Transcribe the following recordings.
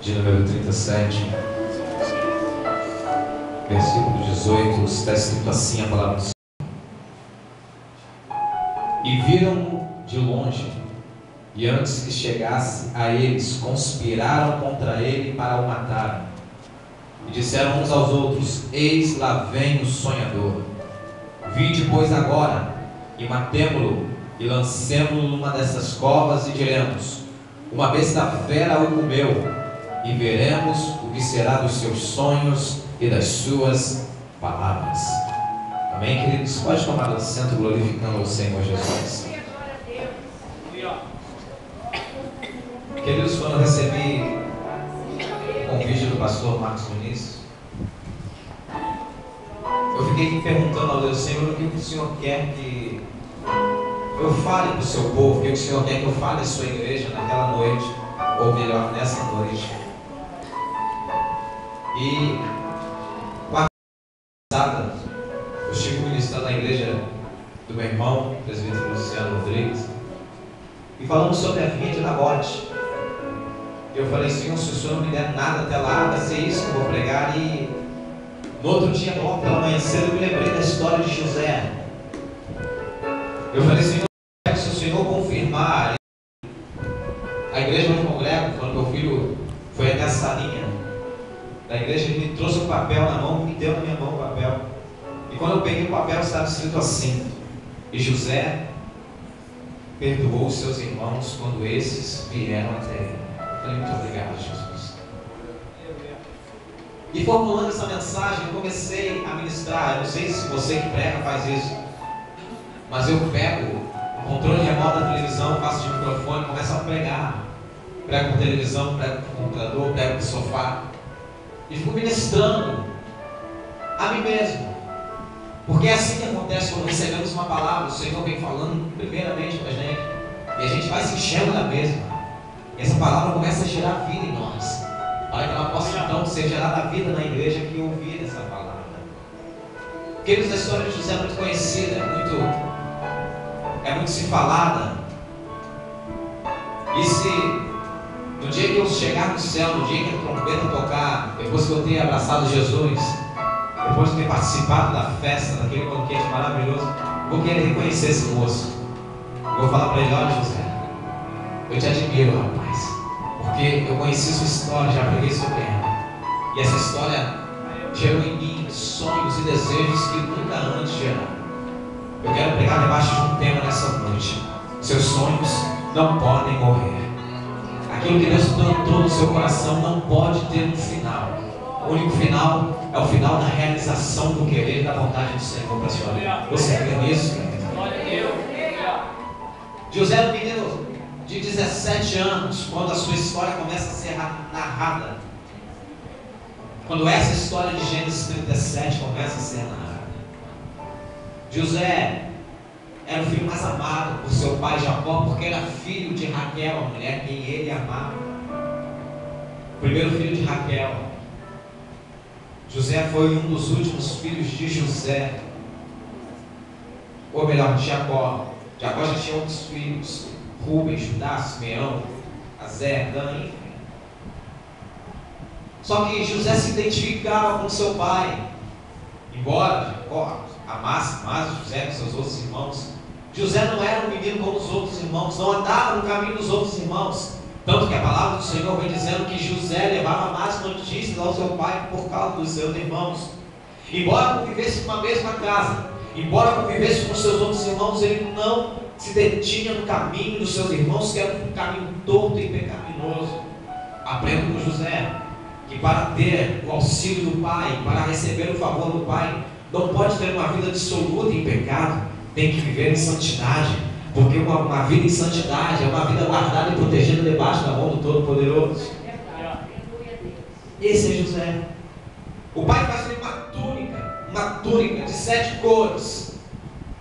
de número 37, versículo 18, está escrito assim a palavra do Senhor. E viram-no de longe, e antes que chegasse a eles, conspiraram contra ele para o matar. E disseram uns aos outros: eis lá vem o sonhador. Vinde, pois, agora, e matemo-lo, e lancemo-lo numa dessas covas, e diremos: uma besta fera o comeu, e veremos o que será dos seus sonhos e das suas palavras. Amém, queridos? Pode tomar assento glorificando ao Senhor Jesus. Queridos, quando eu recebi o convite do pastor Marcos Muniz, eu fiquei perguntando ao Deus: Senhor, o que o Senhor quer que eu fale para o seu povo? O que o Senhor quer que eu fale à sua igreja naquela noite, ou melhor, nessa noite? E quarta passada, eu estive ministrando na igreja do meu irmão, o presbítero Luciano Rodrigues, e falamos sobre a vinha de Nabote. Eu falei: Senhor, se o Senhor não me der nada até lá, vai ser isso que eu vou pregar. E no outro dia, logo pela manhã cedo, eu me lembrei da história de José. Eu falei: Senhor, se o Senhor confirmar, a igreja onde eu congrego, quando meu filho foi até a salinha da igreja, ele me trouxe um papel na mão, me deu na minha mão o papel. E quando eu peguei o papel, estava escrito assim: e José perdoou os seus irmãos quando esses vieram até ele. Eu falei: muito obrigado, Jesus. E formulando essa mensagem, eu comecei a ministrar. Eu não sei se você que prega faz isso, mas eu pego o controle remoto da televisão, faço de microfone, começo a pregar. Prego por televisão, prego por computador, prego por sofá, e fico ministrando a mim mesmo. Porque é assim que acontece quando recebemos uma palavra. O Senhor vem falando primeiramente com a gente, e a gente vai se enchendo da mesma, e essa palavra começa a gerar vida em nós, para que ela possa então ser gerada vida na igreja que ouvir essa palavra. Queridos, a história de José é muito conhecida, é muito se falada. E se no dia que eu chegar no céu, no dia que a trombeta tocar, depois que eu ter abraçado Jesus, depois de ter participado da festa, daquele banquete maravilhoso, vou querer reconhecer esse moço. Vou falar para ele: olha, José, eu te admiro, rapaz, porque eu conheci sua história, já preguei sobre ela, e essa história gerou em mim sonhos e desejos que nunca antes geraram. Eu quero pregar debaixo de um tema nessa noite: seus sonhos não podem morrer. Aquilo que Deus plantou no seu coração não pode ter um final. O único final é o final da realização do querer e da vontade do Senhor para a sua vida. Você crê nisso? José era um menino de 17 anos quando a sua história começa a ser narrada. Quando essa história de Gênesis 37 começa a ser narrada. José era o filho mais amado por seu pai Jacó, porque era filho de Raquel, a mulher quem ele amava. O primeiro filho de Raquel. José foi um dos últimos filhos de José, ou melhor, de Jacó. Jacó já tinha outros filhos: Rubem, Judá, Simeão, Azer, Dan, enfim. Só que José se identificava com seu pai. Embora Jacó amasse mais José que seus outros irmãos, José não era um menino como os outros irmãos, não andava no caminho dos outros irmãos. Tanto que a palavra do Senhor vem dizendo que José levava más notícias ao seu pai por causa dos seus irmãos. Embora convivesse com a mesma casa, embora convivesse com seus outros irmãos, ele não se detinha no caminho dos seus irmãos, que era um caminho torto e pecaminoso. Aprenda com José que para ter o auxílio do pai, para receber o favor do pai, não pode ter uma vida dissoluta em pecado, tem que viver em santidade, porque uma vida em santidade é uma vida guardada e protegida debaixo da mão do Todo-Poderoso. Esse é José. O pai faz uma túnica de 7 cores,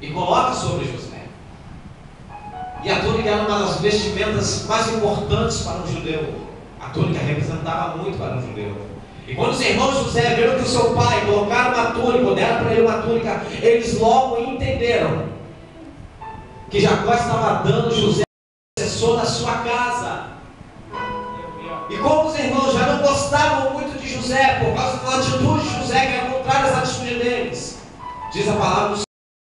e coloca sobre José. E a túnica era uma das vestimentas mais importantes para um judeu. A túnica representava muito para um judeu. E quando os irmãos de José viram que o seu pai colocaram uma túnica, deram para ele uma túnica, eles logo entenderam que Jacó estava dando José sucessor na sua casa. E como os irmãos já não gostavam muito de José por causa da atitude de José, que era contrária às atitudes deles. Diz a palavra do